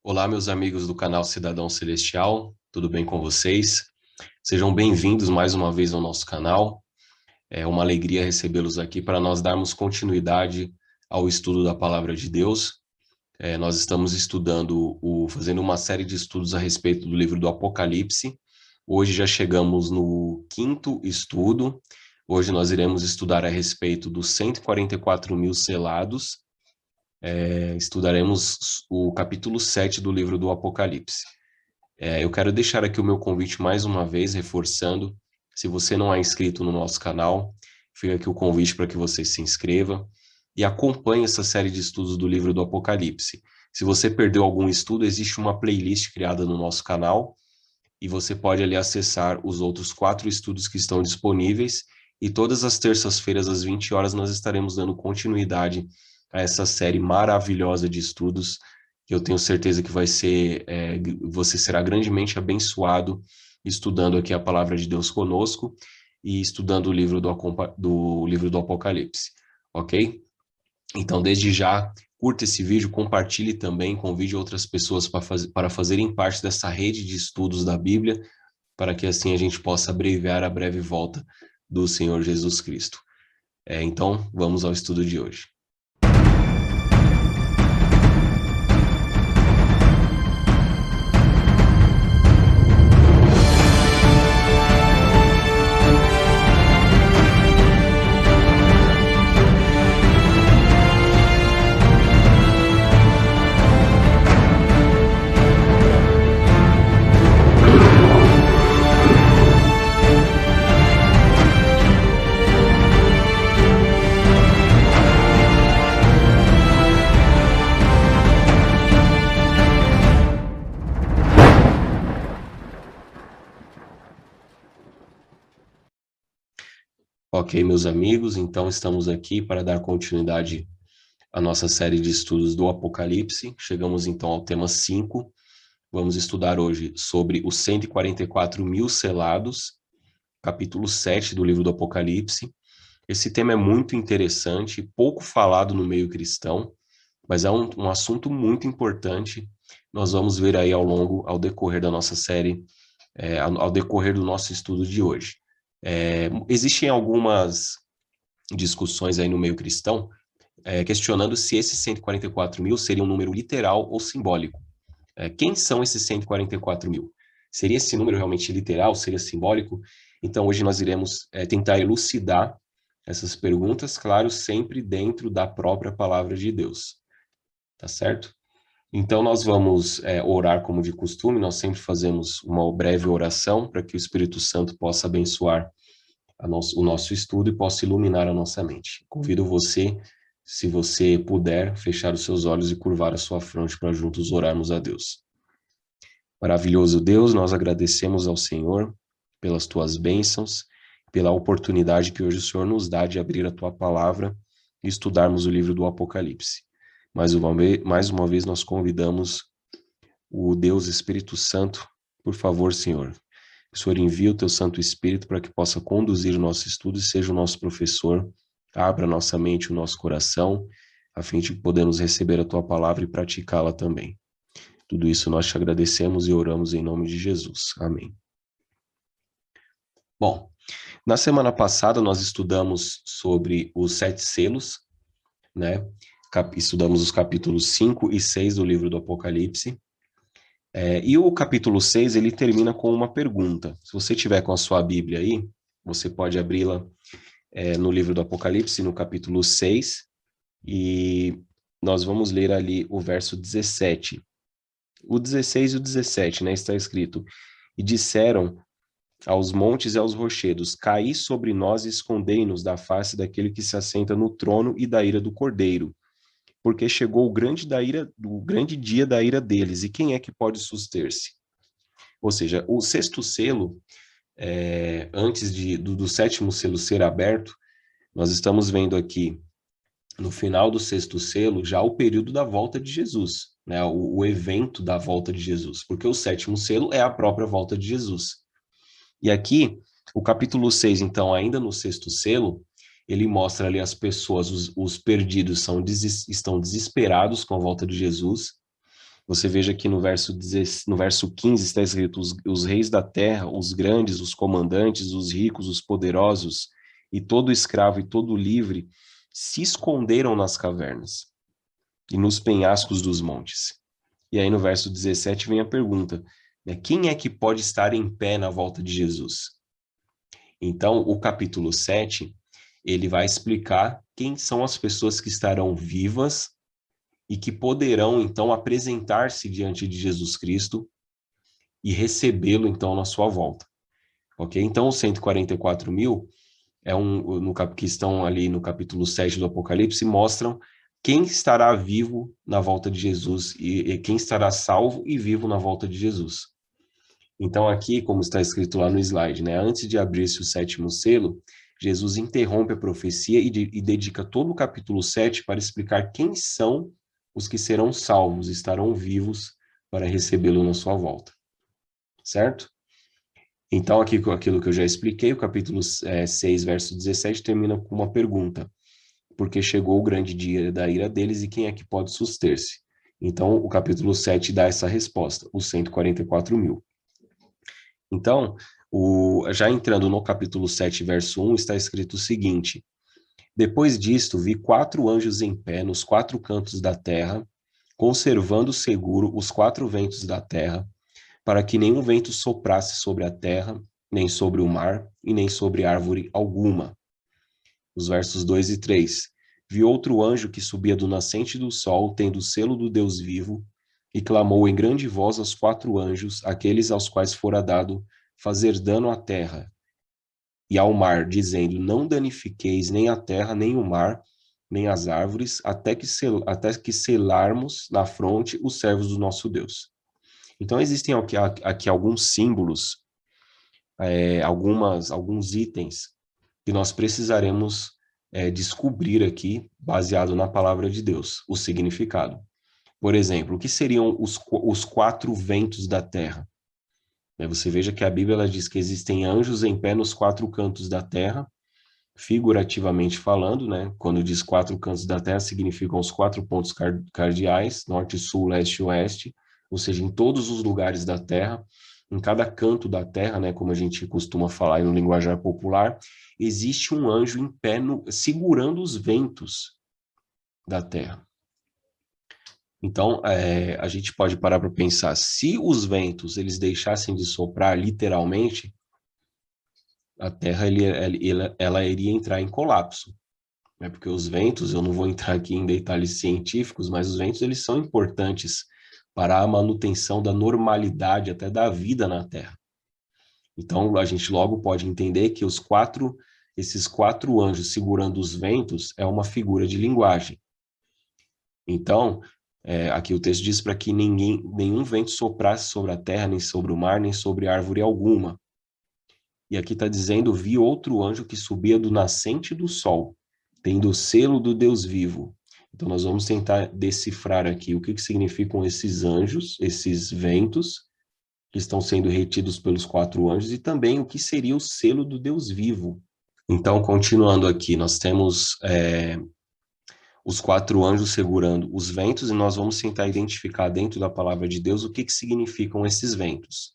Olá, meus amigos do canal Cidadão Celestial, tudo bem com vocês? Sejam bem-vindos mais uma vez ao nosso canal. É uma alegria recebê-los aqui para nós darmos continuidade ao estudo da Palavra de Deus. Nós estamos fazendo uma série de estudos a respeito do livro do Apocalipse. Hoje já chegamos no quinto estudo. Hoje nós iremos estudar a respeito dos 144 mil selados. Estudaremos o capítulo 7 do livro do Apocalipse. Eu quero deixar aqui o meu convite mais uma vez, reforçando. Se você não é inscrito no nosso canal, fica aqui o convite para que você se inscreva e acompanhe essa série de estudos do livro do Apocalipse. Se você perdeu algum estudo, existe uma playlist criada no nosso canal e você pode ali acessar os outros 4 estudos que estão disponíveis. E todas as terças-feiras, às 20 horas, nós estaremos dando continuidade a essa série maravilhosa de estudos, que eu tenho certeza que você será grandemente abençoado estudando aqui a palavra de Deus conosco e estudando o livro do livro do Apocalipse, ok? Então, desde já, curta esse vídeo, compartilhe também, convide outras pessoas para fazerem parte dessa rede de estudos da Bíblia, para que assim a gente possa abreviar a breve volta do Senhor Jesus Cristo. Então, vamos ao estudo de hoje. Ok, meus amigos, então estamos aqui para dar continuidade à nossa série de estudos do Apocalipse. Chegamos então ao tema 5. Vamos estudar hoje sobre os 144 mil selados, capítulo 7 do livro do Apocalipse. Esse tema é muito interessante, pouco falado no meio cristão, mas é um assunto muito importante. Nós vamos ver aí ao decorrer da nossa série, ao decorrer do nosso estudo de hoje. Existem algumas discussões aí no meio cristão, questionando se esses 144 mil seria um número literal ou simbólico. Quem são esses 144 mil? Seria esse número realmente literal? Seria simbólico? Então, hoje nós iremos tentar elucidar essas perguntas, claro, sempre dentro da própria palavra de Deus. Tá certo? Então, nós vamos orar como de costume, nós sempre fazemos uma breve oração para que o Espírito Santo possa abençoar o nosso estudo e possa iluminar a nossa mente. Convido você, se você puder, fechar os seus olhos e curvar a sua fronte para juntos orarmos a Deus. Maravilhoso Deus, nós agradecemos ao Senhor pelas tuas bênçãos, pela oportunidade que hoje o Senhor nos dá de abrir a tua palavra e estudarmos o livro do Apocalipse. Mais uma vez nós convidamos o Deus Espírito Santo, por favor, Senhor, que o Senhor envie o teu Santo Espírito para que possa conduzir o nosso estudo e seja o nosso professor, abra nossa mente e o nosso coração, a fim de que podemos receber a tua palavra e praticá-la também. Tudo isso nós te agradecemos e oramos em nome de Jesus. Amém. Bom, na semana passada nós estudamos sobre os 7 selos, né? Estudamos os capítulos 5 e 6 do livro do Apocalipse. E o capítulo 6, ele termina com uma pergunta. Se você tiver com a sua Bíblia aí, você pode abri-la no livro do Apocalipse, no capítulo 6, e nós vamos ler ali o verso 17. O 16 e o 17, né, está escrito: E disseram aos montes e aos rochedos: Caí sobre nós e escondei-nos da face daquele que se assenta no trono e da ira do Cordeiro, porque chegou o grande dia da ira deles, e quem é que pode suster-se? Ou seja, o sexto selo, antes do sétimo selo ser aberto, nós estamos vendo aqui, no final do sexto selo, já o período da volta de Jesus, né? O evento da volta de Jesus, porque o sétimo selo é a própria volta de Jesus. E aqui, o capítulo 6, então, ainda no sexto selo, ele mostra ali as pessoas, os perdidos estão desesperados com a volta de Jesus, Você veja que no verso 15 está escrito: os reis da terra, os grandes, os comandantes, os ricos, os poderosos, e todo escravo e todo livre se esconderam nas cavernas e nos penhascos dos montes. E aí no verso 17 vem a pergunta, né, quem é que pode estar em pé na volta de Jesus? Então, o capítulo 7, ele vai explicar quem são as pessoas que estarão vivas e que poderão, então, apresentar-se diante de Jesus Cristo e recebê-lo, então, na sua volta. Ok? Então, os 144 mil que estão ali no capítulo 7 do Apocalipse, mostram quem estará vivo na volta de Jesus e quem estará salvo e vivo na volta de Jesus. Então, aqui, como está escrito lá no slide, né, antes de abrir-se o sétimo selo, Jesus interrompe a profecia e dedica todo o capítulo 7 para explicar quem são os que serão salvos, estarão vivos para recebê-lo na sua volta. Certo? Então, aqui com aquilo que eu já expliquei, o capítulo 6, verso 17, termina com uma pergunta. Porque chegou o grande dia da ira deles e quem é que pode suster-se? Então, o capítulo 7 dá essa resposta, os 144 mil. Então, já entrando no capítulo 7, verso 1, está escrito o seguinte: depois disto, vi 4 anjos em pé nos 4 cantos da terra, conservando seguro os 4 ventos da terra, para que nenhum vento soprasse sobre a terra, nem sobre o mar, e nem sobre árvore alguma. Os versos 2 e 3. Vi outro anjo que subia do nascente do sol, tendo o selo do Deus vivo, e clamou em grande voz aos 4 anjos, aqueles aos quais fora dado fazer dano à terra e ao mar, dizendo: não danifiqueis nem a terra, nem o mar, nem as árvores, até que selarmos na fronte os servos do nosso Deus. Então, existem aqui alguns símbolos, alguns itens que nós precisaremos descobrir aqui, baseado na palavra de Deus, o significado. Por exemplo, o que seriam os 4 ventos da terra? Você veja que a Bíblia ela diz que existem anjos em pé nos 4 cantos da terra, figurativamente falando, né? Quando diz 4 cantos da terra, significam os 4 pontos cardeais, norte, sul, leste e oeste, ou seja, em todos os lugares da terra, em cada canto da terra, né, como a gente costuma falar no linguajar popular, existe um anjo em pé segurando os ventos da terra. Então, a gente pode parar para pensar, se os ventos eles deixassem de soprar literalmente, a terra ela iria entrar em colapso. Né? Porque os ventos, eu não vou entrar aqui em detalhes científicos, mas os ventos eles são importantes para a manutenção da normalidade até da vida na Terra. Então, a gente logo pode entender que esses 4 anjos segurando os ventos é uma figura de linguagem. Então, aqui o texto diz para que nenhum vento soprasse sobre a terra, nem sobre o mar, nem sobre árvore alguma. E aqui está dizendo, vi outro anjo que subia do nascente do sol, tendo o selo do Deus vivo. Então, nós vamos tentar decifrar aqui o que significam esses anjos, esses ventos, que estão sendo retidos pelos 4 anjos, e também o que seria o selo do Deus vivo. Então, continuando aqui, nós temos os 4 anjos segurando os ventos, e nós vamos tentar identificar dentro da palavra de Deus o que significam esses ventos.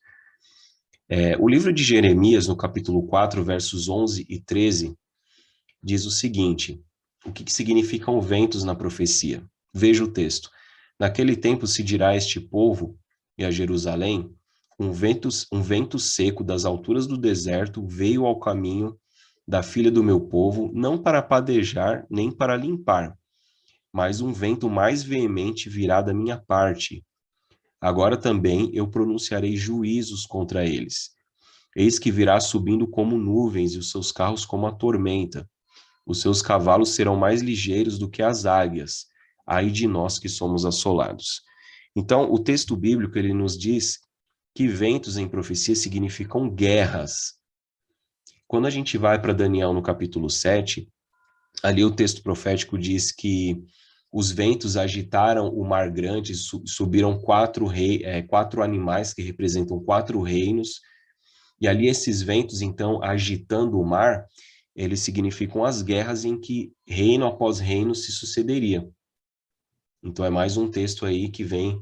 O livro de Jeremias, no capítulo 4, versos 11 e 13, diz o seguinte: o que significam ventos na profecia? Veja o texto. Naquele tempo se dirá a este povo e a Jerusalém, um vento seco das alturas do deserto veio ao caminho da filha do meu povo, não para padejar nem para limpar, mas um vento mais veemente virá da minha parte. Agora também eu pronunciarei juízos contra eles. Eis que virá subindo como nuvens e os seus carros como a tormenta. Os seus cavalos serão mais ligeiros do que as águias. Ai de nós que somos assolados. Então, o texto bíblico ele nos diz que ventos em profecia significam guerras. Quando a gente vai para Daniel no capítulo 7, ali o texto profético diz que os ventos agitaram o mar grande, subiram 4 animais que representam 4 reinos, e ali esses ventos, então, agitando o mar, eles significam as guerras em que reino após reino se sucederia. Então é mais um texto aí que vem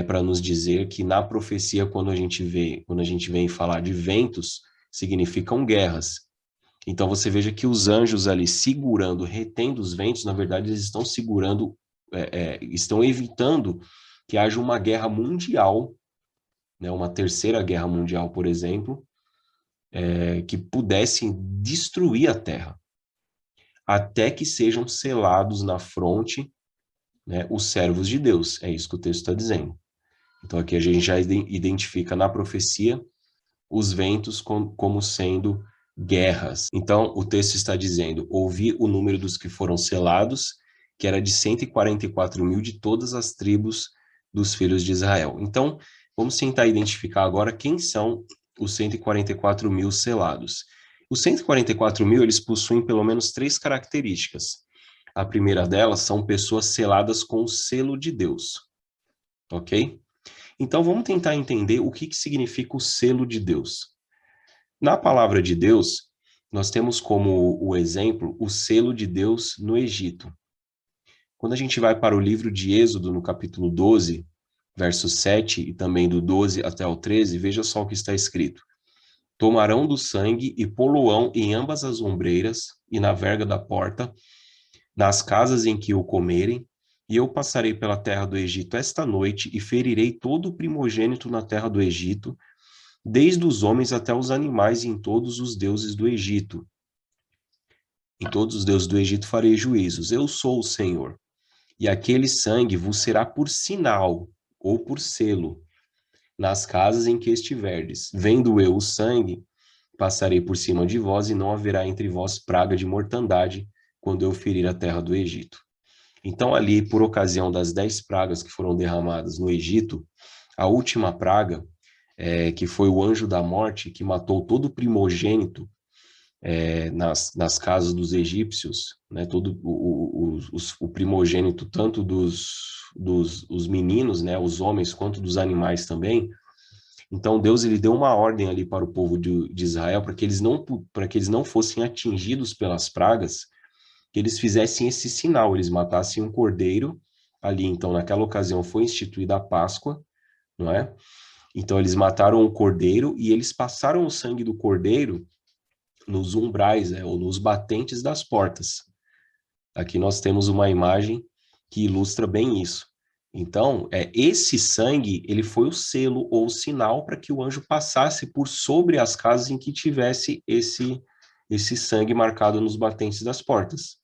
para nos dizer que na profecia, quando a gente vem falar de ventos, significam guerras. Então você veja que os anjos ali segurando, retendo os ventos, na verdade eles estão segurando, estão evitando que haja uma guerra mundial, né, uma terceira guerra mundial, por exemplo, que pudessem destruir a Terra, até que sejam selados na fronte, né, os servos de Deus. É isso que o texto está dizendo. Então aqui a gente já identifica na profecia os ventos como sendo guerras. Então o texto está dizendo: ouvi o número dos que foram selados, que era de 144 mil de todas as tribos dos filhos de Israel. Então vamos tentar identificar agora quem são os 144 mil selados. Os 144 mil, eles possuem pelo menos 3 características. A primeira delas são pessoas seladas com o selo de Deus, ok? Então vamos tentar entender o que significa o selo de Deus. Na palavra de Deus, nós temos como o exemplo o selo de Deus no Egito. Quando a gente vai para o livro de Êxodo, no capítulo 12, verso 7, e também do 12 até o 13, veja só o que está escrito: tomarão do sangue e poluão em ambas as ombreiras e na verga da porta, nas casas em que o comerem, e eu passarei pela terra do Egito esta noite e ferirei todo o primogênito na terra do Egito, desde os homens até os animais, e em todos os deuses do Egito. Em todos os deuses do Egito farei juízos. Eu sou o Senhor. E aquele sangue vos será por sinal, ou por selo, nas casas em que estiverdes. Vendo eu o sangue, passarei por cima de vós, e não haverá entre vós praga de mortandade, quando eu ferir a terra do Egito. Então ali, por ocasião das 10 pragas que foram derramadas no Egito, a última praga, que foi o anjo da morte, que matou todo o primogênito nas casas dos egípcios, né, todo o primogênito, tanto dos meninos, né, os homens, quanto dos animais também. Então Deus, ele deu uma ordem ali para o povo de Israel, para que eles não fossem atingidos pelas pragas, que eles fizessem esse sinal, eles matassem um cordeiro ali. Então naquela ocasião foi instituída a Páscoa, não é? Então eles mataram o cordeiro e eles passaram o sangue do cordeiro nos umbrais, ou nos batentes das portas. Aqui nós temos uma imagem que ilustra bem isso. Então, esse sangue, ele foi o selo ou o sinal para que o anjo passasse por sobre as casas em que tivesse esse sangue marcado nos batentes das portas.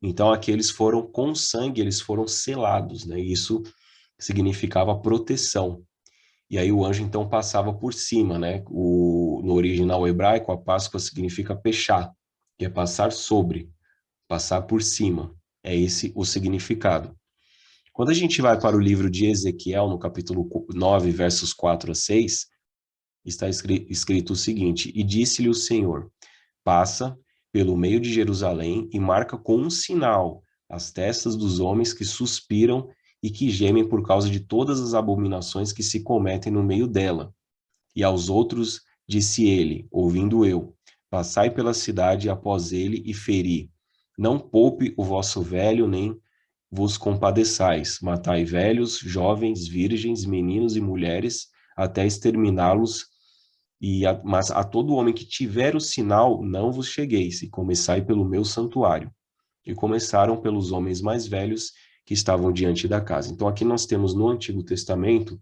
Então, aqui eles foram com sangue, eles foram selados, né? Isso significava proteção. E aí o anjo então passava por cima, né? No original hebraico, a Páscoa significa pechá, que é passar sobre, passar por cima. É esse o significado. Quando a gente vai para o livro de Ezequiel, no capítulo 9, versos 4 a 6, está escrito o seguinte: e disse-lhe o Senhor: passa pelo meio de Jerusalém e marca com um sinal as testas dos homens que suspiram e que gemem por causa de todas as abominações que se cometem no meio dela. E aos outros disse ele, ouvindo eu: passai pela cidade após ele e feri. Não poupe o vosso velho, nem vos compadeçais. Matai velhos, jovens, virgens, meninos e mulheres, até exterminá-los. Mas a todo homem que tiver o sinal, não vos chegueis, e começai pelo meu santuário. E começaram pelos homens mais velhos que estavam diante da casa. Então aqui nós temos no Antigo Testamento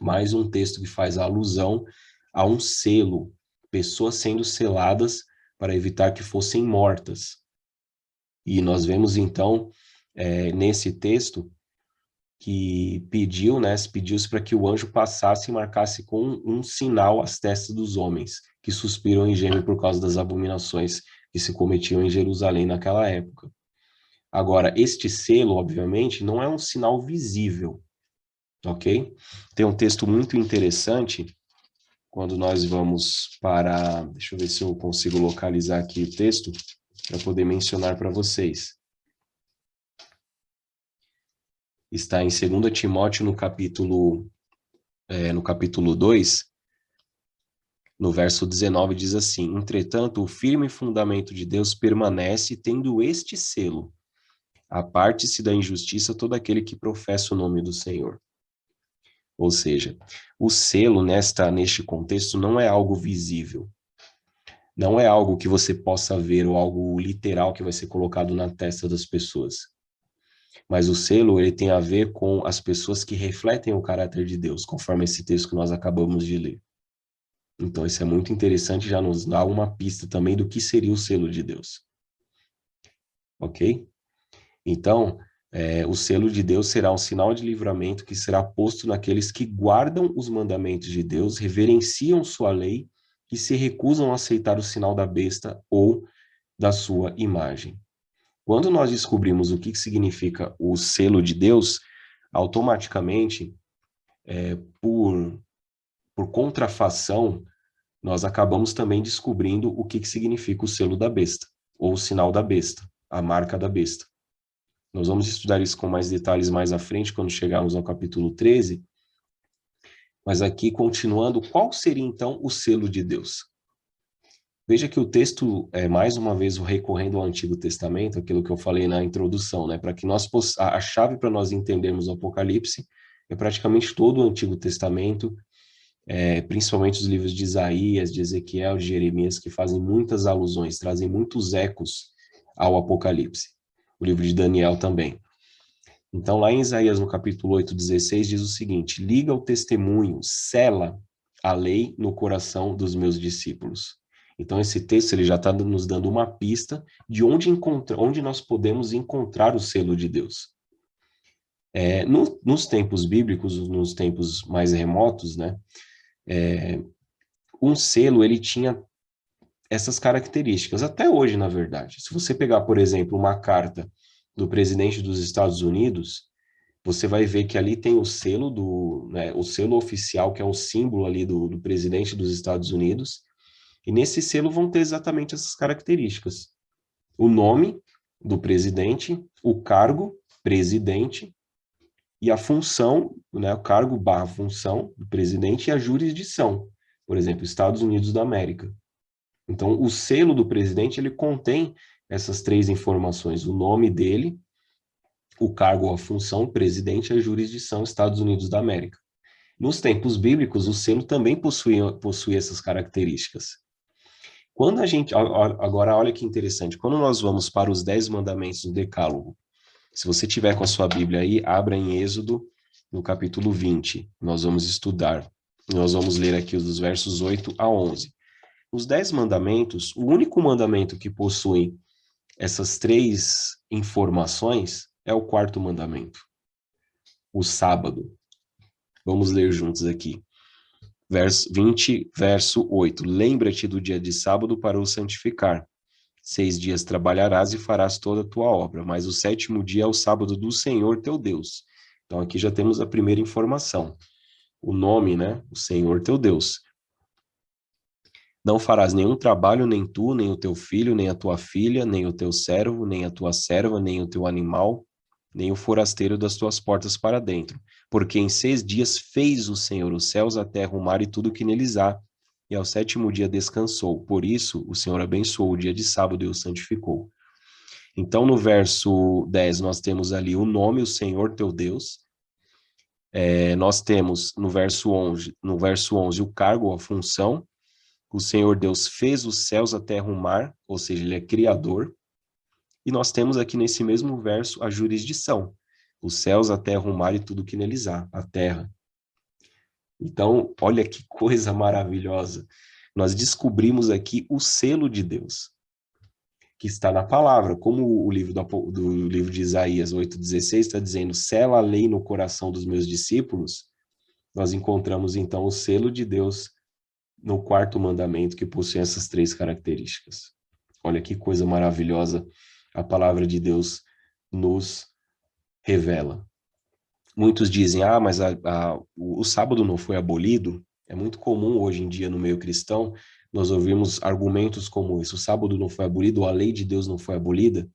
mais um texto que faz alusão a um selo, pessoas sendo seladas para evitar que fossem mortas. E nós vemos então nesse texto que pediu-se para que o anjo passasse e marcasse com um sinal as testas dos homens, que suspiram e gemem por causa das abominações que se cometiam em Jerusalém naquela época. Agora, este selo, obviamente, não é um sinal visível, ok? Tem um texto muito interessante, quando nós vamos para... Deixa eu ver se eu consigo localizar aqui o texto, para poder mencionar para vocês. Está em 2 Timóteo, no capítulo 2, no verso 19, diz assim: entretanto, o firme fundamento de Deus permanece, tendo este selo: aparte-se da injustiça todo aquele que professa o nome do Senhor. Ou seja, o selo neste contexto não é algo visível. Não é algo que você possa ver ou algo literal que vai ser colocado na testa das pessoas. Mas o selo, ele tem a ver com as pessoas que refletem o caráter de Deus, conforme esse texto que nós acabamos de ler. Então, isso é muito interessante, já nos dá uma pista também do que seria o selo de Deus. Ok? Então, o selo de Deus será um sinal de livramento que será posto naqueles que guardam os mandamentos de Deus, reverenciam sua lei e se recusam a aceitar o sinal da besta ou da sua imagem. Quando nós descobrimos o que significa o selo de Deus, automaticamente, por contrafação, nós acabamos também descobrindo o que significa o selo da besta, ou o sinal da besta, a marca da besta. Nós vamos estudar isso com mais detalhes mais à frente, quando chegarmos ao capítulo 13. Mas aqui, continuando, qual seria então o selo de Deus? Veja que o texto é, mais uma vez, recorrendo ao Antigo Testamento, aquilo que eu falei na introdução, né? Para que nós a chave para nós entendermos o Apocalipse é praticamente todo o Antigo Testamento, principalmente os livros de Isaías, de Ezequiel, de Jeremias, que fazem muitas alusões, trazem muitos ecos ao Apocalipse. O livro de Daniel também. Então, lá em Isaías, no capítulo 8:16, diz o seguinte: liga o testemunho, sela a lei no coração dos meus discípulos. Então, esse texto ele já está nos dando uma pista de onde nós podemos encontrar o selo de Deus. Nos tempos bíblicos, nos tempos mais remotos, né, um selo ele tinha essas características, até hoje, na verdade. Se você pegar, por exemplo, uma carta do presidente dos Estados Unidos, você vai ver que ali tem o selo o selo oficial, que é um símbolo ali do presidente dos Estados Unidos, e nesse selo vão ter exatamente essas características. O nome do presidente, o cargo, presidente, e a função, né, o cargo / função do presidente e a jurisdição, por exemplo, Estados Unidos da América. Então, o selo do presidente, ele contém essas três informações, o nome dele, o cargo ou a função, presidente, e a jurisdição, Estados Unidos da América. Nos tempos bíblicos, o selo também possui essas características. Quando a gente, agora olha que interessante, quando nós vamos para os 10 mandamentos do Decálogo, se você tiver com a sua Bíblia aí, abra em Êxodo, no capítulo 20, nós vamos estudar, nós vamos ler aqui os versos 8 a 11. Os 10 mandamentos, o único mandamento que possui essas três informações é o quarto mandamento, o sábado. Vamos ler juntos aqui. Verso 20, verso 8. Lembra-te do dia de sábado para o santificar. 6 dias trabalharás e farás toda a tua obra, mas o sétimo dia é o sábado do Senhor teu Deus. Então aqui já temos a primeira informação. O nome, né? O Senhor teu Deus. Não farás nenhum trabalho, nem tu, nem o teu filho, nem a tua filha, nem o teu servo, nem a tua serva, nem o teu animal, nem o forasteiro das tuas portas para dentro. Porque em 6 dias fez o Senhor os céus, a terra, o mar e tudo que neles há, e ao sétimo dia descansou. Por isso, o Senhor abençoou o dia de sábado e o santificou. Então, no verso 10, nós temos ali o nome, o Senhor teu Deus. Nós temos no verso 11 o cargo, a função. O Senhor Deus fez os céus, a terra, o mar, ou seja, ele é criador. E nós temos aqui nesse mesmo verso a jurisdição. Os céus, a terra, o mar e tudo que neles há, a terra. Então, olha que coisa maravilhosa. Nós descobrimos aqui o selo de Deus, que está na palavra, como o livro do livro de Isaías 8:16 está dizendo, sela a lei no coração dos meus discípulos, nós encontramos então o selo de Deus no quarto mandamento, que possui essas três características. Olha que coisa maravilhosa a palavra de Deus nos revela. Muitos dizem, mas o sábado não foi abolido. É muito comum hoje em dia no meio cristão nós ouvimos argumentos como isso, o sábado não foi abolido, a lei de Deus não foi abolida.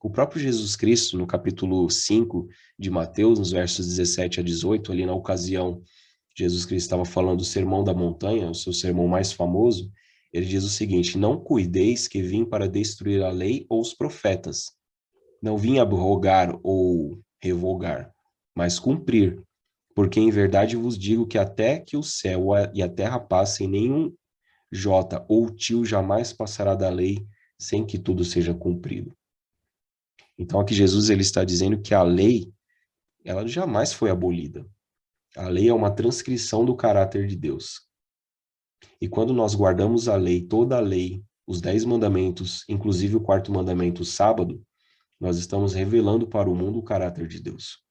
O próprio Jesus Cristo, no capítulo 5 de Mateus, nos versos 17 a 18, ali na ocasião, Jesus Cristo estava falando do Sermão da Montanha, o seu sermão mais famoso, ele diz o seguinte, não cuideis que vim para destruir a lei ou os profetas. Não vim abrogar ou revogar, mas cumprir. Porque em verdade vos digo que até que o céu e a terra passem, nenhum jota ou tio jamais passará da lei sem que tudo seja cumprido. Então aqui Jesus ele está dizendo que a lei, ela jamais foi abolida. A lei é uma transcrição do caráter de Deus. E quando nós guardamos a lei, toda a lei, os 10 mandamentos, inclusive o quarto mandamento, o sábado, nós estamos revelando para o mundo o caráter de Deus.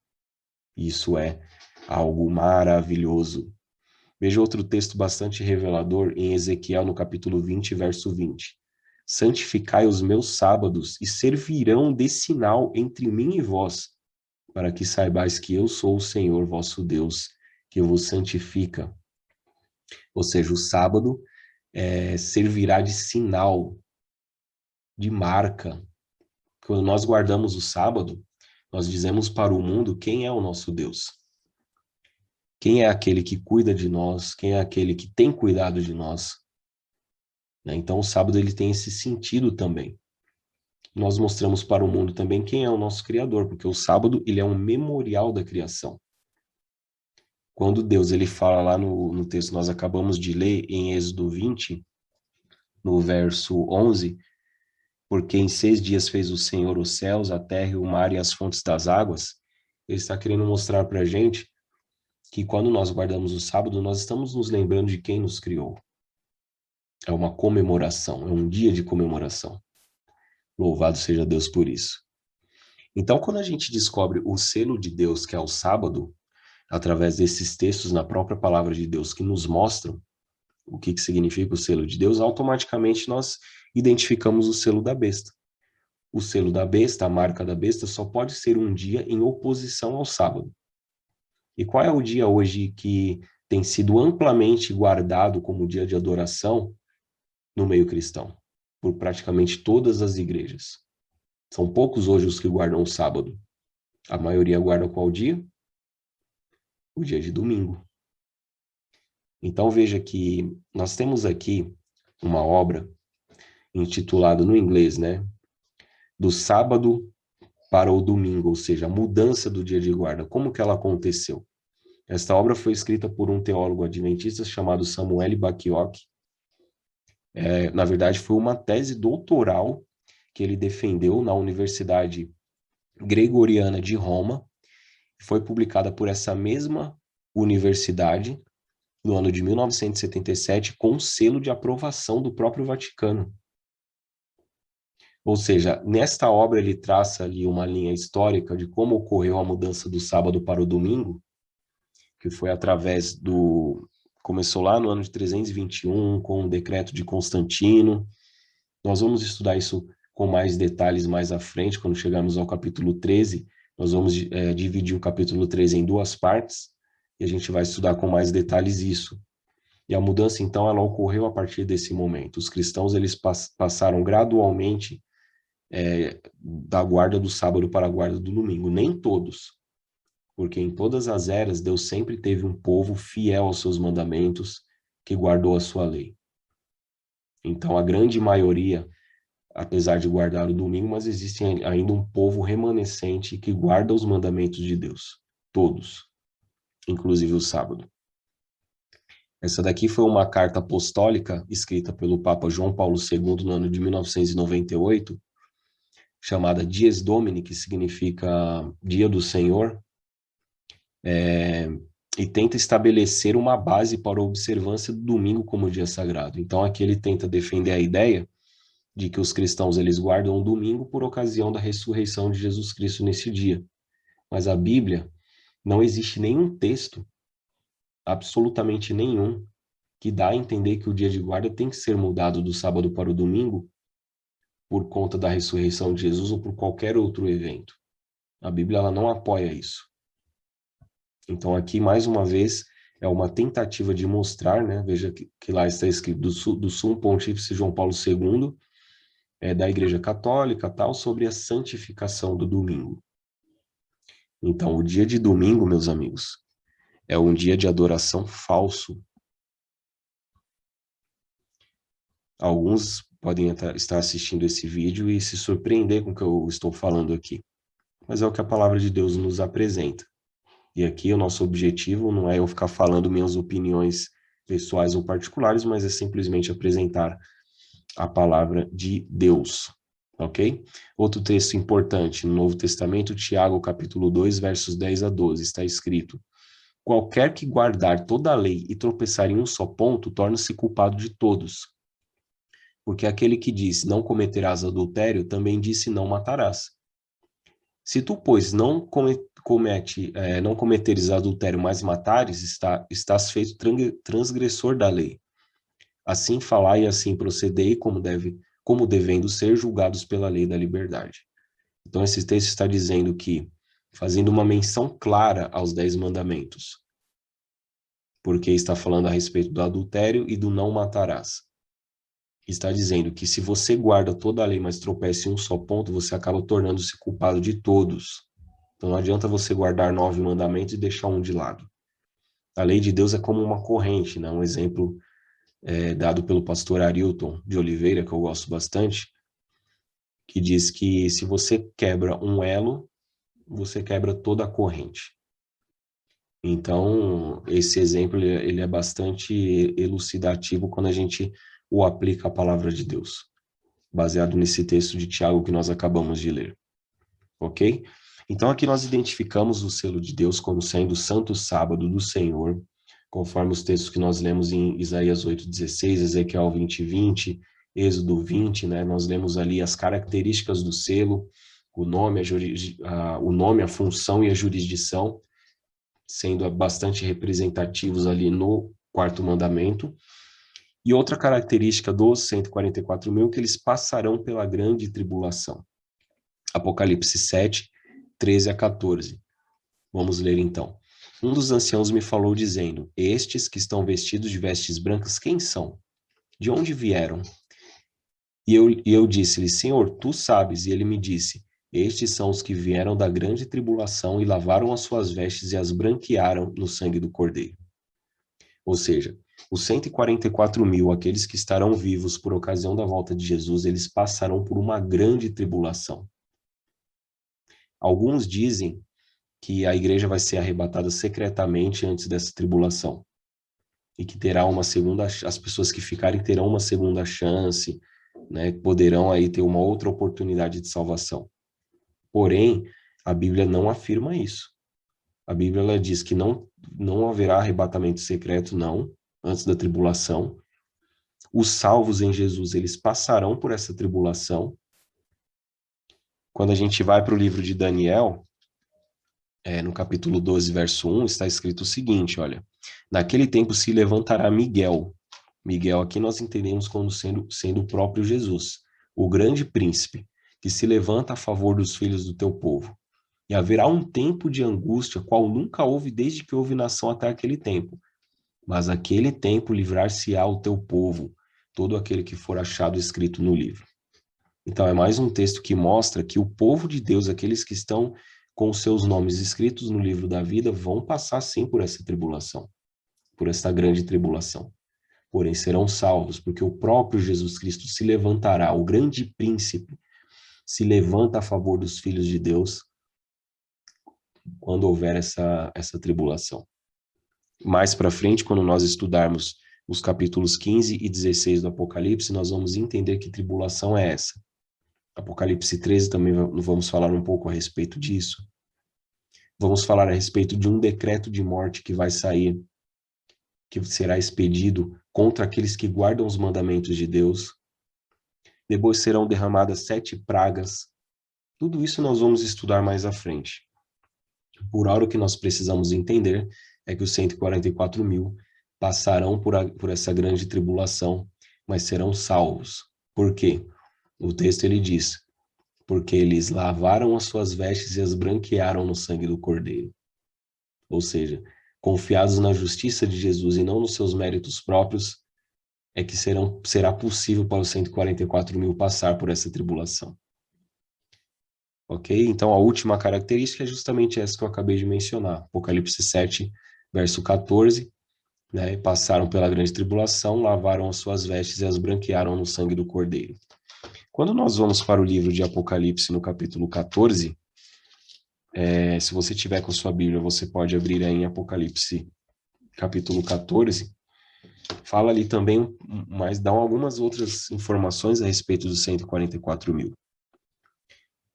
Isso é algo maravilhoso. Veja outro texto bastante revelador em Ezequiel, no capítulo 20, verso 20. Santificai os meus sábados e servirão de sinal entre mim e vós, para que saibais que eu sou o Senhor vosso Deus, que vos santifica. Ou seja, o sábado servirá de sinal, de marca. Quando nós guardamos o sábado, nós dizemos para o mundo quem é o nosso Deus. Quem é aquele que cuida de nós, quem é aquele que tem cuidado de nós. Então, o sábado ele tem esse sentido também. Nós mostramos para o mundo também quem é o nosso Criador, porque o sábado ele é um memorial da criação. Quando Deus ele fala lá no texto que nós acabamos de ler, em Êxodo 20, no verso 11, porque em 6 dias fez o Senhor os céus, a terra, o mar e as fontes das águas, ele está querendo mostrar para a gente que quando nós guardamos o sábado, nós estamos nos lembrando de quem nos criou. É uma comemoração, é um dia de comemoração. Louvado seja Deus por isso. Então, quando a gente descobre o selo de Deus, que é o sábado, através desses textos na própria palavra de Deus que nos mostram o que significa o selo de Deus, automaticamente nós identificamos o selo da besta. O selo da besta, a marca da besta, só pode ser um dia em oposição ao sábado. E qual é o dia hoje que tem sido amplamente guardado como dia de adoração no meio cristão? Por praticamente todas as igrejas. São poucos hoje os que guardam o sábado. A maioria guarda qual dia? O dia de domingo. Então veja que nós temos aqui uma obra intitulada no inglês, né? Do sábado para o domingo, ou seja, a mudança do dia de guarda. Como que ela aconteceu? Esta obra foi escrita por um teólogo adventista chamado Samuel Bacchiocchi. Na verdade, foi uma tese doutoral que ele defendeu na Universidade Gregoriana de Roma. Foi publicada por essa mesma universidade no ano de 1977 com selo de aprovação do próprio Vaticano. Ou seja, nesta obra ele traça ali uma linha histórica de como ocorreu a mudança do sábado para o domingo, que foi através começou lá no ano de 321, com o decreto de Constantino. Nós vamos estudar isso com mais detalhes mais à frente, quando chegarmos ao capítulo 13, nós vamos dividir o capítulo 13 em duas partes, e a gente vai estudar com mais detalhes isso. E a mudança, então, ela ocorreu a partir desse momento. Os cristãos, eles passaram gradualmente da guarda do sábado para a guarda do domingo. Nem todos, porque em todas as eras, Deus sempre teve um povo fiel aos seus mandamentos, que guardou a sua lei. Então, a grande maioria, apesar de guardar o domingo, mas existe ainda um povo remanescente que guarda os mandamentos de Deus. Todos, inclusive o sábado. Essa daqui foi uma carta apostólica escrita pelo Papa João Paulo II no ano de 1998, chamada Dies Domini, que significa Dia do Senhor, e tenta estabelecer uma base para a observância do domingo como dia sagrado. Então aqui ele tenta defender a ideia de que os cristãos eles guardam o domingo por ocasião da ressurreição de Jesus Cristo nesse dia. Mas a Bíblia, não existe nenhum texto, absolutamente nenhum, que dá a entender que o dia de guarda tem que ser mudado do sábado para o domingo por conta da ressurreição de Jesus ou por qualquer outro evento. A Bíblia ela não apoia isso. Então aqui, mais uma vez, é uma tentativa de mostrar, né? Veja que lá está escrito do Sumo Pontífice João Paulo II, da Igreja Católica, tal, sobre a santificação do domingo. Então, o dia de domingo, meus amigos, é um dia de adoração falso. Alguns podem estar assistindo esse vídeo e se surpreender com o que eu estou falando aqui. Mas é o que a palavra de Deus nos apresenta. E aqui o nosso objetivo não é eu ficar falando minhas opiniões pessoais ou particulares, mas é simplesmente apresentar a palavra de Deus, ok? Outro texto importante, no Novo Testamento, Tiago, capítulo 2, versos 10 a 12, está escrito: qualquer que guardar toda a lei e tropeçar em um só ponto, torna-se culpado de todos. Porque aquele que disse, não cometerás adultério, também disse, não matarás. Se tu, pois, não cometeres adultério, mas matares, estás feito transgressor da lei. Assim falai e assim procedei, como devendo ser julgados pela lei da liberdade. Então, esse texto está dizendo que, fazendo uma menção clara aos 10 mandamentos, porque está falando a respeito do adultério e do não matarás. Está dizendo que se você guarda toda a lei, mas tropeça em um só ponto, você acaba tornando-se culpado de todos. Então não adianta você guardar 9 mandamentos e deixar um de lado. A lei de Deus é como uma corrente, né? Um exemplo dado pelo pastor Arilton de Oliveira, que eu gosto bastante, que diz que se você quebra um elo, você quebra toda a corrente. Então, esse exemplo ele é bastante elucidativo quando a gente o aplica à palavra de Deus, baseado nesse texto de Tiago que nós acabamos de ler. Ok? Então, aqui nós identificamos o selo de Deus como sendo o Santo Sábado do Senhor, conforme os textos que nós lemos em Isaías 8:16, Ezequiel 20:20, Êxodo 20, né? Nós lemos ali as características do selo, o nome, a função e a jurisdição, sendo bastante representativos ali no quarto mandamento. E outra característica dos 144.000 é que eles passarão pela grande tribulação. Apocalipse 7, 13 a 14. Vamos ler então. Um dos anciãos me falou dizendo, estes que estão vestidos de vestes brancas, quem são? De onde vieram? E eu disse-lhe, Senhor, tu sabes. E ele me disse, estes são os que vieram da grande tribulação e lavaram as suas vestes e as branquearam no sangue do Cordeiro. Ou seja, os 144.000, aqueles que estarão vivos por ocasião da volta de Jesus, eles passarão por uma grande tribulação. Alguns dizem que a igreja vai ser arrebatada secretamente antes dessa tribulação e que terá uma segunda, as pessoas que ficarem terão uma segunda chance, né, poderão aí ter uma outra oportunidade de salvação. Porém, a Bíblia não afirma isso. A Bíblia ela diz que não haverá arrebatamento secreto, não, antes da tribulação. Os salvos em Jesus, eles passarão por essa tribulação. Quando a gente vai para o livro de Daniel, no capítulo 12, verso 1, está escrito o seguinte, olha, naquele tempo se levantará Miguel. Miguel aqui nós entendemos como sendo o próprio Jesus, o grande príncipe, que se levanta a favor dos filhos do teu povo. E haverá um tempo de angústia, qual nunca houve desde que houve nação até aquele tempo. Mas aquele tempo livrar-se-á o teu povo, todo aquele que for achado escrito no livro. Então é mais um texto que mostra que o povo de Deus, aqueles que estão com seus nomes escritos no livro da vida, vão passar sim por essa tribulação, por esta grande tribulação. Porém serão salvos, porque o próprio Jesus Cristo se levantará, o grande príncipe se levanta a favor dos filhos de Deus quando houver essa tribulação. Mais para frente, quando nós estudarmos os capítulos 15 e 16 do Apocalipse, nós vamos entender que tribulação é essa. Apocalipse 13 também vamos falar um pouco a respeito disso. Vamos falar a respeito de um decreto de morte que vai sair, que será expedido contra aqueles que guardam os mandamentos de Deus. Depois serão derramadas 7 pragas. Tudo isso nós vamos estudar mais à frente. Por hora, o que nós precisamos entender é que os 144.000 passarão por essa grande tribulação, mas serão salvos. Por quê? O texto ele diz, porque eles lavaram as suas vestes e as branquearam no sangue do Cordeiro. Ou seja, confiados na justiça de Jesus e não nos seus méritos próprios, é que será possível para os 144.000 passar por essa tribulação. Ok? Então, a última característica é justamente essa que eu acabei de mencionar. Apocalipse 7, verso 14, né? Passaram pela grande tribulação, lavaram as suas vestes e as branquearam no sangue do Cordeiro. Quando nós vamos para o livro de Apocalipse, no capítulo 14, Se você tiver com sua Bíblia, você pode abrir aí em Apocalipse, capítulo 14. Fala ali também, mas dá algumas outras informações a respeito dos 144 mil.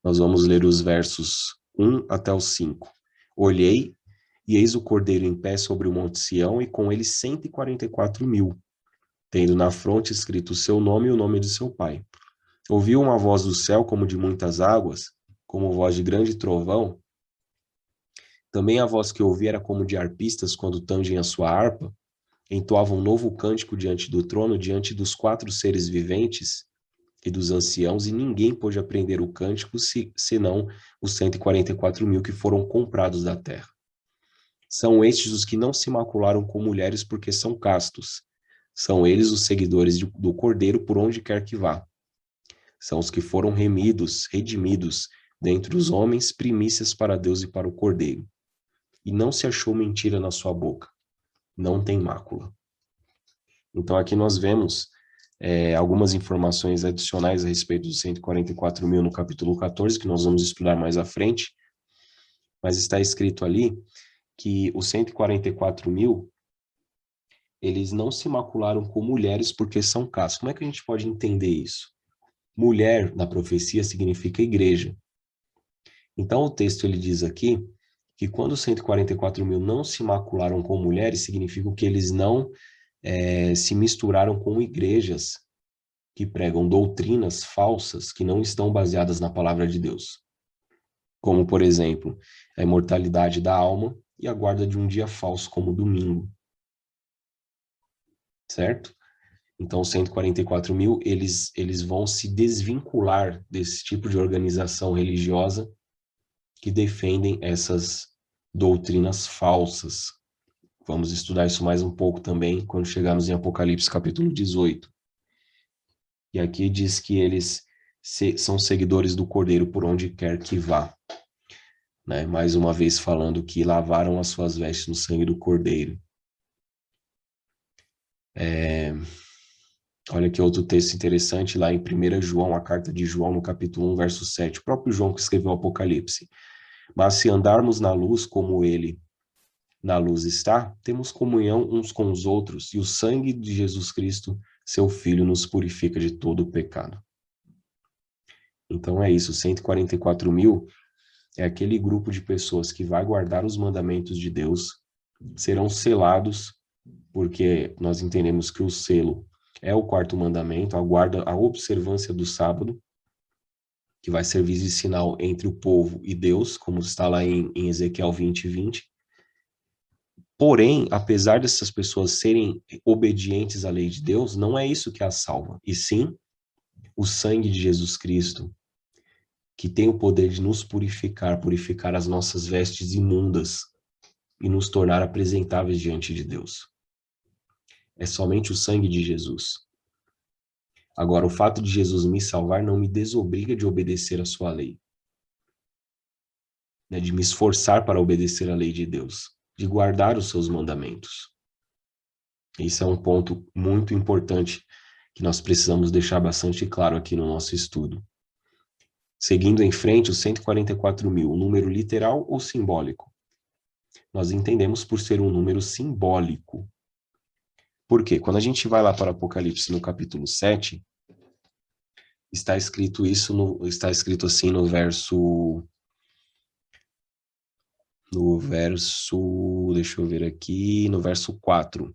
Nós vamos ler os versos 1 até o 5. Olhei, e eis o Cordeiro em pé sobre o monte Sião, e com ele 144 mil, tendo na fronte escrito o seu nome e o nome de seu pai. Ouvi uma voz do céu como de muitas águas, como voz de grande trovão. Também a voz que ouvi era como de arpistas quando tangem a sua harpa, entoavam um novo cântico diante do trono, diante dos 4 seres viventes e dos anciãos, e ninguém pôde aprender o cântico, senão os 144 mil que foram comprados da terra. São estes os que não se macularam com mulheres porque são castos. São eles os seguidores do Cordeiro por onde quer que vá. São os que foram redimidos dentre os homens, primícias para Deus e para o Cordeiro. E não se achou mentira na sua boca. Não tem mácula. Então aqui nós vemos algumas informações adicionais a respeito dos 144 mil no capítulo 14, que nós vamos estudar mais à frente, mas está escrito ali que os 144 mil, eles não se macularam com mulheres porque são castos. Como é que a gente pode entender isso? Mulher, na profecia, significa igreja. Então o texto ele diz aqui que quando os 144 mil não se macularam com mulheres, significa que eles não se misturaram com igrejas que pregam doutrinas falsas que não estão baseadas na palavra de Deus. Como, por exemplo, a imortalidade da alma e a guarda de um dia falso como o domingo. Certo? Então, 144 mil, eles vão se desvincular desse tipo de organização religiosa que defendem essas doutrinas falsas. Vamos estudar isso mais um pouco também quando chegarmos em Apocalipse capítulo 18. E aqui diz que eles são seguidores do Cordeiro por onde quer que vá. Né? Mais uma vez falando que lavaram as suas vestes no sangue do Cordeiro. Olha que outro texto interessante lá em 1 João, a carta de João, no capítulo 1, verso 7. O próprio João que escreveu o Apocalipse. Mas se andarmos na luz como ele na luz está, temos comunhão uns com os outros, e o sangue de Jesus Cristo, seu Filho, nos purifica de todo o pecado. Então é isso, 144 mil é aquele grupo de pessoas que vai guardar os mandamentos de Deus, serão selados, porque nós entendemos que o selo é o 4º mandamento, a observância do sábado, que vai servir de sinal entre o povo e Deus, como está lá em Ezequiel 20:20. Porém, apesar dessas pessoas serem obedientes à lei de Deus, não é isso que as salva, e sim o sangue de Jesus Cristo, que tem o poder de nos purificar as nossas vestes imundas e nos tornar apresentáveis diante de Deus. É somente o sangue de Jesus. Agora, o fato de Jesus me salvar não me desobriga de obedecer a sua lei, né, de me esforçar para obedecer a lei de Deus, de guardar os seus mandamentos. Isso é um ponto muito importante que nós precisamos deixar bastante claro aqui no nosso estudo. Seguindo em frente, os 144 mil, um número literal ou simbólico? Nós entendemos por ser um número simbólico. Por quê? Quando a gente vai lá para o Apocalipse no capítulo 7, está escrito assim no verso, deixa eu ver aqui, no verso 4.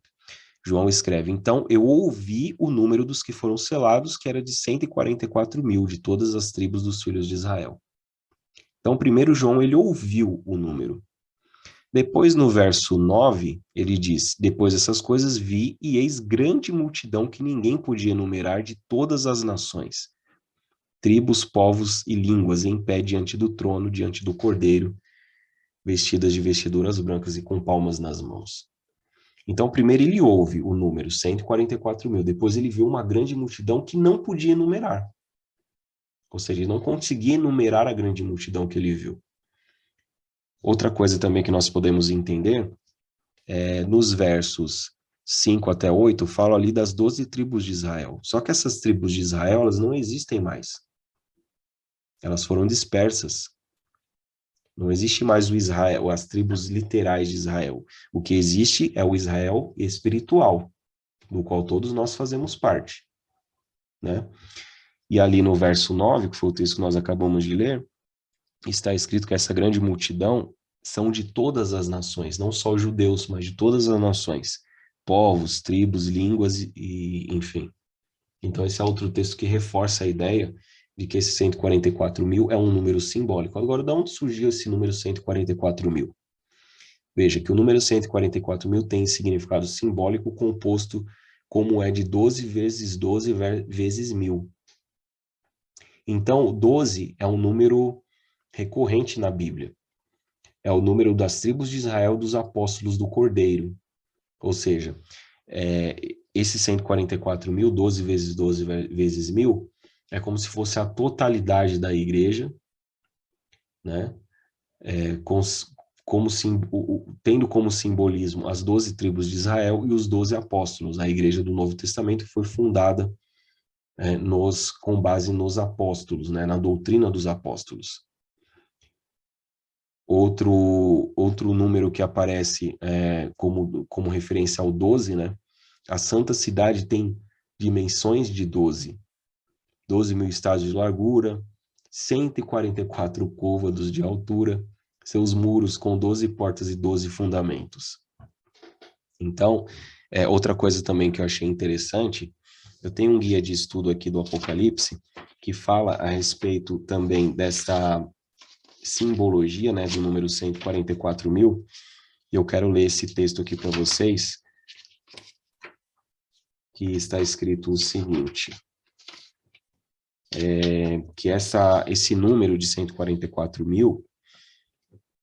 João escreve: então eu ouvi o número dos que foram selados, que era de 144 mil, de todas as tribos dos filhos de Israel. Então, primeiro João, ele ouviu o número. Depois, no verso 9, ele diz: depois dessas coisas vi, e eis grande multidão que ninguém podia enumerar, de todas as nações, tribos, povos e línguas, em pé diante do trono, diante do Cordeiro, vestidas de vestiduras brancas e com palmas nas mãos. Então, primeiro ele ouve o número, 144 mil. Depois ele viu uma grande multidão que não podia enumerar. Ou seja, ele não conseguia enumerar a grande multidão que ele viu. Outra coisa também que nós podemos entender, nos versos 5 até 8, fala ali das 12 tribos de Israel. Só que essas tribos de Israel, elas não existem mais. Elas foram dispersas. Não existe mais o Israel, as tribos literais de Israel. O que existe é o Israel espiritual, do qual todos nós fazemos parte, né? E ali no verso 9, que foi o texto que nós acabamos de ler, está escrito que essa grande multidão são de todas as nações, não só os judeus, mas de todas as nações, povos, tribos, línguas enfim. Então esse é outro texto que reforça a ideia de que esse 144 mil é um número simbólico. Agora, de onde surgiu esse número 144 mil? Veja que o número 144 mil tem significado simbólico composto como é de 12 vezes 12 vezes 1000. Então, 12 é um número recorrente na Bíblia. É o número das tribos de Israel dos apóstolos do Cordeiro. Ou seja, esse 144 mil, 12 vezes 12 vezes 1000, é como se fosse a totalidade da igreja, né? Tendo como simbolismo as 12 tribos de Israel e os 12 apóstolos. A igreja do Novo Testamento foi fundada com base nos apóstolos, né? Na doutrina dos apóstolos. Outro número que aparece como referência ao 12, né? A Santa Cidade tem dimensões de 12. 12 mil estádios de largura, 144 côvados de altura, seus muros com 12 portas e 12 fundamentos. Então, outra coisa também que eu achei interessante, eu tenho um guia de estudo aqui do Apocalipse, que fala a respeito também dessa simbologia, né, do número 144 mil, e eu quero ler esse texto aqui para vocês, que está escrito o seguinte, que esse número de 144 mil,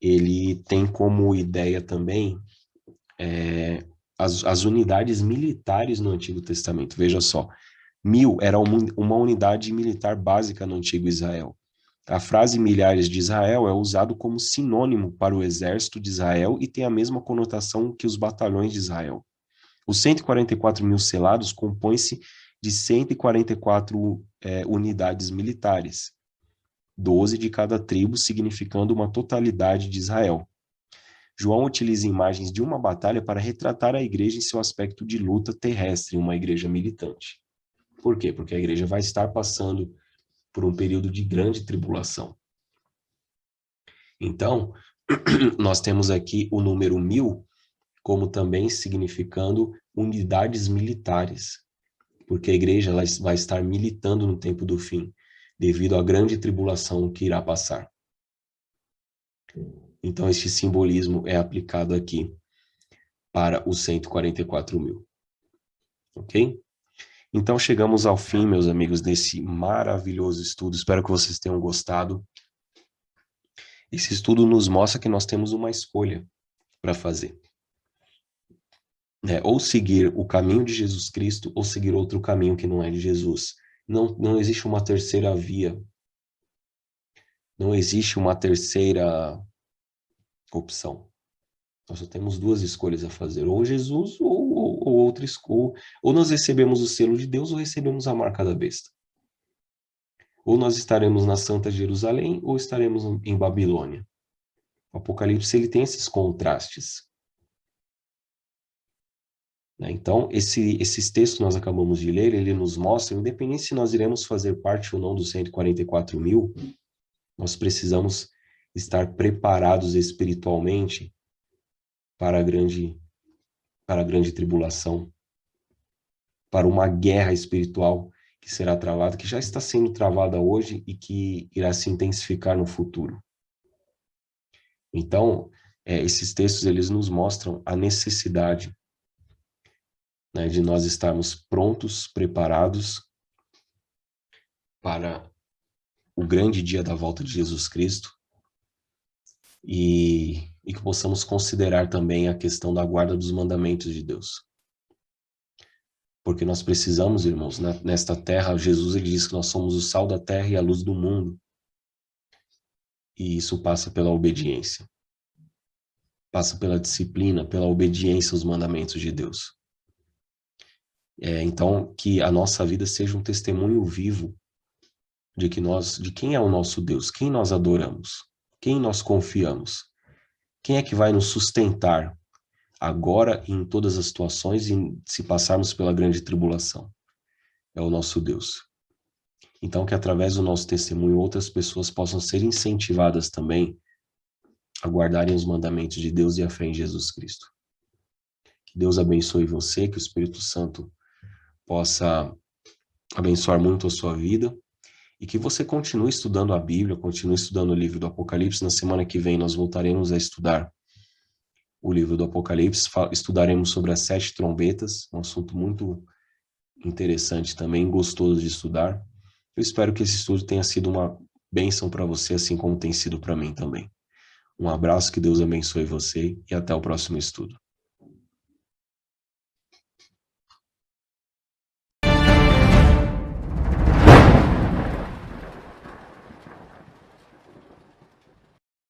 ele tem como ideia também as unidades militares no Antigo Testamento. Veja só, 1000 era uma unidade militar básica no Antigo Israel. A frase milhares de Israel é usado como sinônimo para o exército de Israel e tem a mesma conotação que os batalhões de Israel. Os 144 mil selados compõem-se de 144 unidades militares, 12 de cada tribo, significando uma totalidade de Israel. João utiliza imagens de uma batalha para retratar a igreja em seu aspecto de luta terrestre, uma igreja militante. Por quê? Porque a igreja vai estar passando por um período de grande tribulação. Então, nós temos aqui o número 1000 como também significando unidades militares, porque a igreja ela vai estar militando no tempo do fim, devido à grande tribulação que irá passar. Então, este simbolismo é aplicado aqui para os 144 mil. Ok? Então, chegamos ao fim, meus amigos, desse maravilhoso estudo. Espero que vocês tenham gostado. Esse estudo nos mostra que nós temos uma escolha para fazer. Ou seguir o caminho de Jesus Cristo, ou seguir outro caminho que não é de Jesus. Não existe uma terceira via. Não existe uma terceira opção. Nós só temos duas escolhas a fazer, ou Jesus ou outra escolha. Ou nós recebemos o selo de Deus ou recebemos a marca da besta. Ou nós estaremos na Santa Jerusalém ou estaremos em Babilônia. O Apocalipse ele tem esses contrastes. Então, esses textos que nós acabamos de ler, ele nos mostra, independente se nós iremos fazer parte ou não dos 144 mil, nós precisamos estar preparados espiritualmente para a grande tribulação, para uma guerra espiritual que será travada, que já está sendo travada hoje e que irá se intensificar no futuro. Então, esses textos, eles nos mostram a necessidade, né, de nós estarmos prontos, preparados para o grande dia da volta de Jesus Cristo e que possamos considerar também a questão da guarda dos mandamentos de Deus. Porque nós precisamos, irmãos, nesta terra, Jesus ele diz que nós somos o sal da terra e a luz do mundo. E isso passa pela obediência. Passa pela disciplina, pela obediência aos mandamentos de Deus. Então, que a nossa vida seja um testemunho vivo de quem é o nosso Deus, quem nós adoramos. Quem nós confiamos? Quem é que vai nos sustentar agora e em todas as situações e se passarmos pela grande tribulação? É o nosso Deus. Então, que através do nosso testemunho outras pessoas possam ser incentivadas também a guardarem os mandamentos de Deus e a fé em Jesus Cristo. Que Deus abençoe você, que o Espírito Santo possa abençoar muito a sua vida e que você continue estudando a Bíblia, continue estudando o livro do Apocalipse. Na semana que vem nós voltaremos a estudar o livro do Apocalipse, estudaremos sobre as 7 trombetas, um assunto muito interessante também, gostoso de estudar. Eu espero que esse estudo tenha sido uma bênção para você, assim como tem sido para mim também. Um abraço, que Deus abençoe você e até o próximo estudo.